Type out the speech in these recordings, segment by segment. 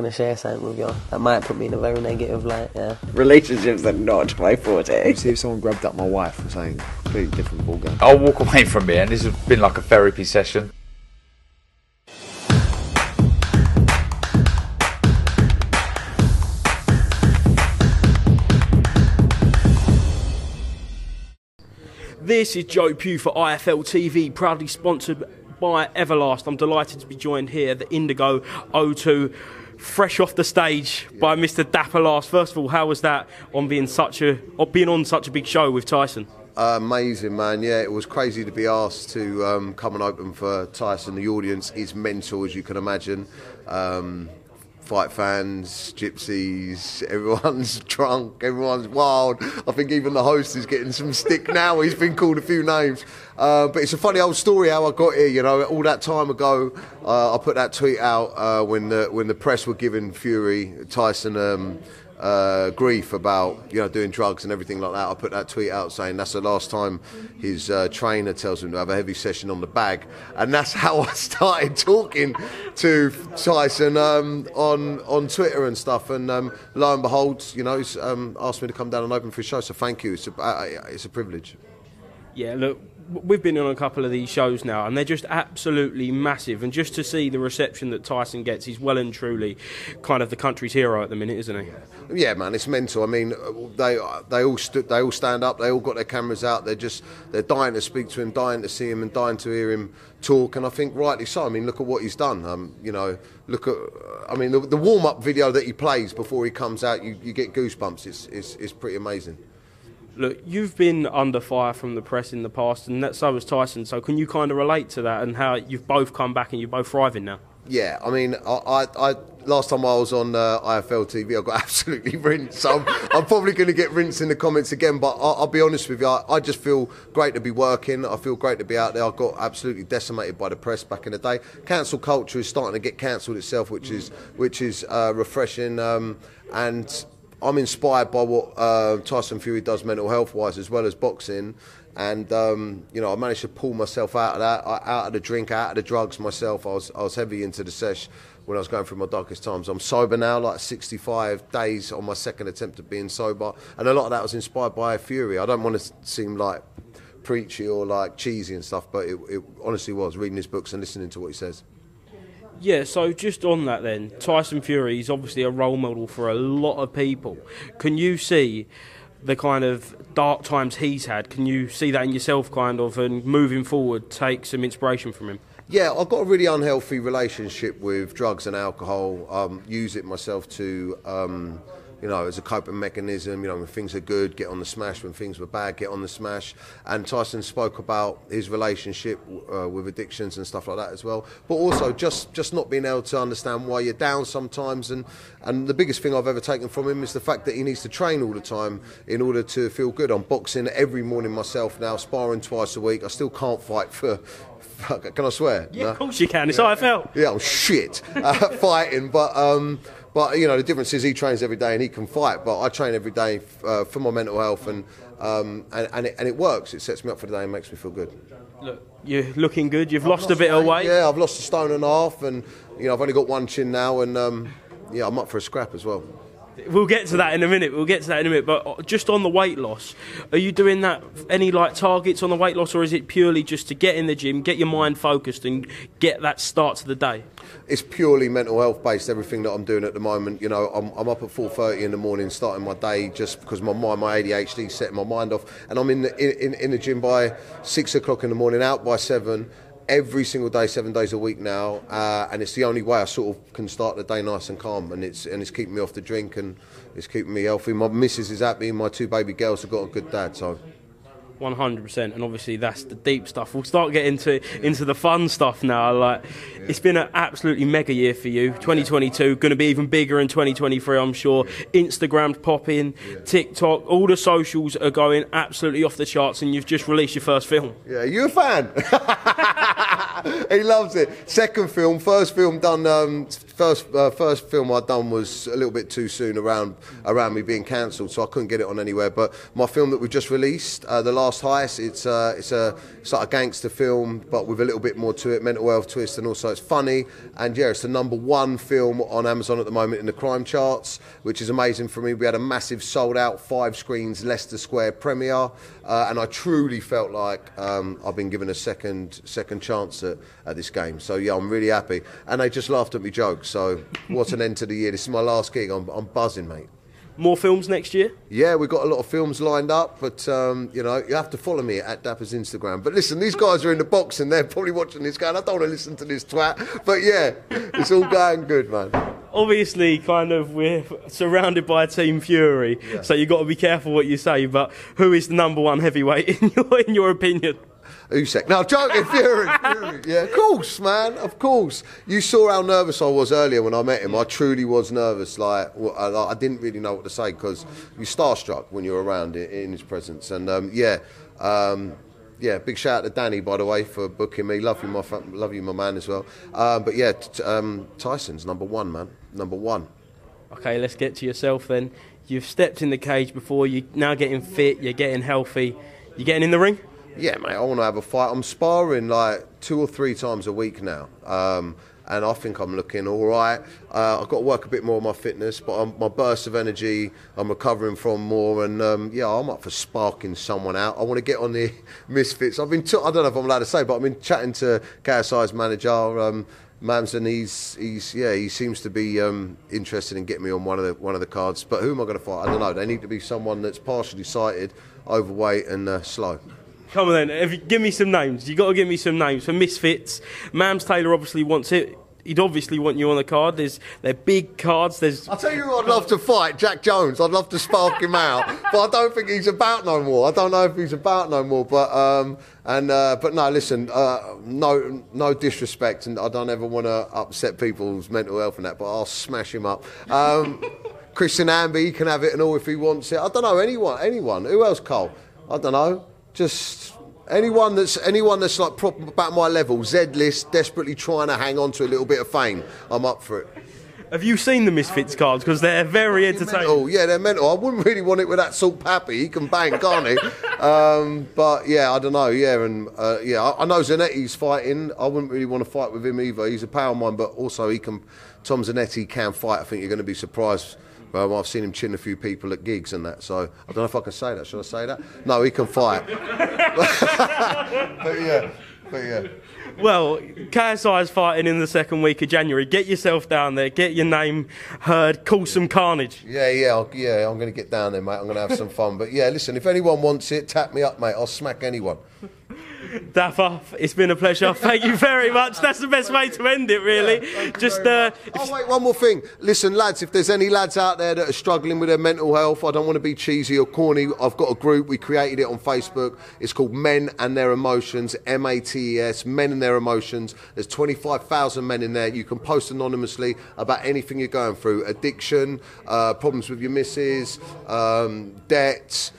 going to share something with you. That might put me in a very negative light, yeah. Relationships are not my forte. See if someone grabbed up my wife or something, completely different ballgame. I'll walk away from it, and this has been like a therapy session. This is Joe Pugh for IFL TV, proudly sponsored by Everlast. I'm delighted to be joined here at the Indigo O2, fresh off the stage by Mr. Dapper last. First of all, how was that on being on such a big show with Tyson? Amazing, man. Yeah, it was crazy to be asked to come and open for Tyson. The audience is mental, as you can imagine. Fight fans, gypsies, everyone's drunk, everyone's wild. I think even the host is getting some stick now. He's been called a few names. But it's a funny old story how I got here, you know. All that time ago, I put that tweet out when the press were giving Fury, Tyson, grief about, you know, doing drugs and everything like that. I put that tweet out saying that's the last time his trainer tells him to have a heavy session on the bag, and that's how I started talking to Tyson on Twitter and stuff. And lo and behold, you know, he's asked me to come down and open for his show. So thank you. It's a privilege. Yeah, look, we've been on a couple of these shows now, and they're just absolutely massive. And just to see the reception that Tyson gets, he's well and truly kind of the country's hero at the minute, isn't he? Yeah, man, it's mental. I mean, they all stand up. They all got their cameras out. They're dying to speak to him, dying to see him, and dying to hear him talk. And I think rightly so. I mean, look at what he's done. You know, look at. I mean, the warm-up video that he plays before he comes out, you get goosebumps. It's pretty amazing. Look, you've been under fire from the press in the past, and so has Tyson. So can you kind of relate to that and how you've both come back and you're both thriving now? Yeah, I mean, I last time I was on IFL TV, I got absolutely rinsed. So I'm probably going to get rinsed in the comments again. But I'll be honest with you, I just feel great to be working. I feel great to be out there. I got absolutely decimated by the press back in the day. Cancel culture is starting to get cancelled itself, which is refreshing. And I'm inspired by what Tyson Fury does mental health wise as well as boxing, and you know, I managed to pull myself out of that, out of the drink, out of the drugs myself. I was heavy into the sesh when I was going through my darkest times. I'm sober now, like 65 days on my second attempt at being sober, and a lot of that was inspired by Fury. I don't want to seem like preachy or like cheesy and stuff, but it honestly was reading his books and listening to what he says. Yeah, so just on that then, Tyson Fury is obviously a role model for a lot of people. Can you see the kind of dark times he's had? Can you see that in yourself kind of, and moving forward take some inspiration from him? Yeah, I've got a really unhealthy relationship with drugs and alcohol. Use it myself to, you know, as a coping mechanism. You know, when things are good, get on the smash. When things were bad, get on the smash. And Tyson spoke about his relationship with addictions and stuff like that as well. But also just not being able to understand why you're down sometimes. And the biggest thing I've ever taken from him is the fact that he needs to train all the time in order to feel good. I'm boxing every morning myself now, sparring twice a week. I still can't fight for... Can I swear? Yeah, no? Of course you can. It's IFL. Yeah, I'm shit fighting, but you know, the difference is he trains every day and he can fight. But I train every day for my mental health, and it works. It sets me up for the day and makes me feel good. Look, you're looking good. You've lost a bit of weight. Yeah, I've lost 1.5 stone, and you know, I've only got one chin now, and yeah, I'm up for a scrap as well. We'll get to that in a minute. But just on the weight loss, are you doing that, any like targets on the weight loss, or is it purely just to get in the gym, get your mind focused and get that start to the day? It's purely mental health based, everything that I'm doing at the moment. You know, I'm up at 4:30 in the morning starting my day just because my ADHD is setting my mind off, and I'm in the gym by 6 o'clock in the morning, out by 7. Every single day, 7 days a week now, and it's the only way I sort of can start the day nice and calm, and it's keeping me off the drink, and it's keeping me healthy. My missus is happy, and my 2 baby girls have got a good dad, so 100%, and obviously that's the deep stuff. We'll start getting into the fun stuff now. Like, it's been an absolutely mega year for you. 2022 going to be even bigger in 2023, I'm sure. Instagram's popping, TikTok, all the socials are going absolutely off the charts, and you've just released your first film. Yeah, you a fan? He loves it. Second film, first film done. First film I'd done was a little bit too soon around me being cancelled, so I couldn't get it on anywhere. But my film that we've just released, The Last Heist, it's like a gangster film, but with a little bit more to it, mental health twist, and also it's funny. And yeah, it's the #1 film on Amazon at the moment in the crime charts, which is amazing for me. We had a massive sold-out 5 screens Leicester Square premiere, and I truly felt like I've been given a second chance at this game. So yeah, I'm really happy. And they just laughed at me jokes. So what an end to the year. This is my last gig. I'm buzzing, mate. More films next year? Yeah, we've got a lot of films lined up, but you know, you have to follow me at Dapper's Instagram. But listen, these guys are in the box and they're probably watching this going, I don't want to listen to this twat. But yeah, it's all going good, man. Obviously, kind of, we're surrounded by Team Fury, so you've got to be careful what you say. But who is the #1 heavyweight in your opinion? Usyk. No, joking, Fury. Yeah, of course, man, of course. You saw how nervous I was earlier when I met him. I truly was nervous. Like, I didn't really know what to say because you're starstruck when you're around in his presence. And yeah, big shout out to Danny, by the way, for booking me. Love you, my man, as well. But yeah, Tyson's #1, man. #1. Okay, let's get to yourself then. You've stepped in the cage before. You're now getting fit. You're getting healthy. You're getting in the ring? Yeah, mate, I want to have a fight. I'm sparring like 2 or 3 times a week now, and I think I'm looking all right. I've got to work a bit more on my fitness, but my burst of energy I'm recovering from more, and yeah, I'm up for sparking someone out. I want to get on the Misfits. I don't know if I'm allowed to say, but I've been chatting to KSI's manager, Mams, and he seems to be interested in getting me on one of the cards. But who am I going to fight? I don't know. They need to be someone that's partially sighted, overweight, and slow. Come on then, give me some names. You've got to give me some names for Misfits. Mams Taylor obviously wants it. He'd obviously want you on the card. They're big cards. I'll tell you who I'd love to fight, Jack Jones. I'd love to spark him out, but I don't think he's about no more. I don't know if he's about no more, but no, listen, no disrespect, and I don't ever want to upset people's mental health and that, but I'll smash him up. Christian Amby, he can have it and all if he wants it. I don't know, anyone. Who else, Cole? I don't know. Just anyone that's like proper about my level, Z-list, desperately trying to hang on to a little bit of fame. I'm up for it. Have you seen the Misfits cards? Because they're very entertaining. Mental. Yeah, they're mental. I wouldn't really want it with that Salt Pappy. He can bang, can't he? But yeah, I don't know. Yeah, and yeah, I know Zanetti's fighting. I wouldn't really want to fight with him either. He's a power man, but also Tom Zanetti can fight. I think you're going to be surprised. I've seen him chin a few people at gigs and that, so I don't know if I can say that. Should I say that? No, he can fight. but yeah. Well, KSI is fighting in the second week of January. Get yourself down there, get your name heard, cause some carnage. Yeah, I'm going to get down there, mate. I'm going to have some fun. But yeah, listen, if anyone wants it, tap me up, mate. I'll smack anyone. Dapper, it's been a pleasure. Thank you very much. That's the best way to end it, really. Yeah, wait, one more thing. Listen, lads, if there's any lads out there that are struggling with their mental health, I don't want to be cheesy or corny. I've got a group. We created it on Facebook. It's called Men and Their Emotions, MATES, Men and Their Emotions. There's 25,000 men in there. You can post anonymously about anything you're going through. Addiction, problems with your missus, debts,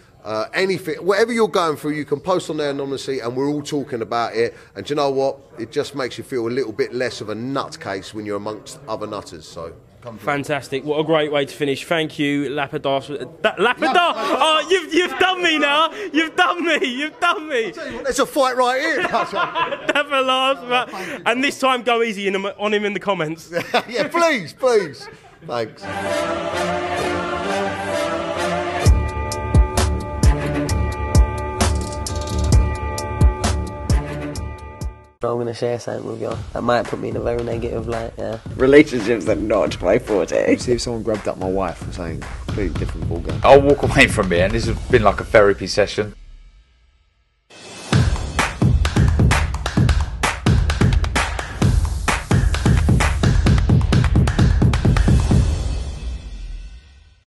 anything, whatever you're going through, you can post on there anonymously, and we're all talking about it. And do you know what? It just makes you feel a little bit less of a nutcase when you're amongst other nutters. So. Fantastic. What a great way to finish. Thank you, Lapidar. Lapidar! Oh, you've done me now. You've done me. There's a fight right here. Dapper laughs. And this time, go easy on him in the comments. Yeah, please. Thanks. I'm going to share something with you that might put me in a very negative light, yeah. Relationships are not my forte. See if someone grabbed up my wife and saying completely different ballgame. I'll walk away from it, and this has been like a therapy session.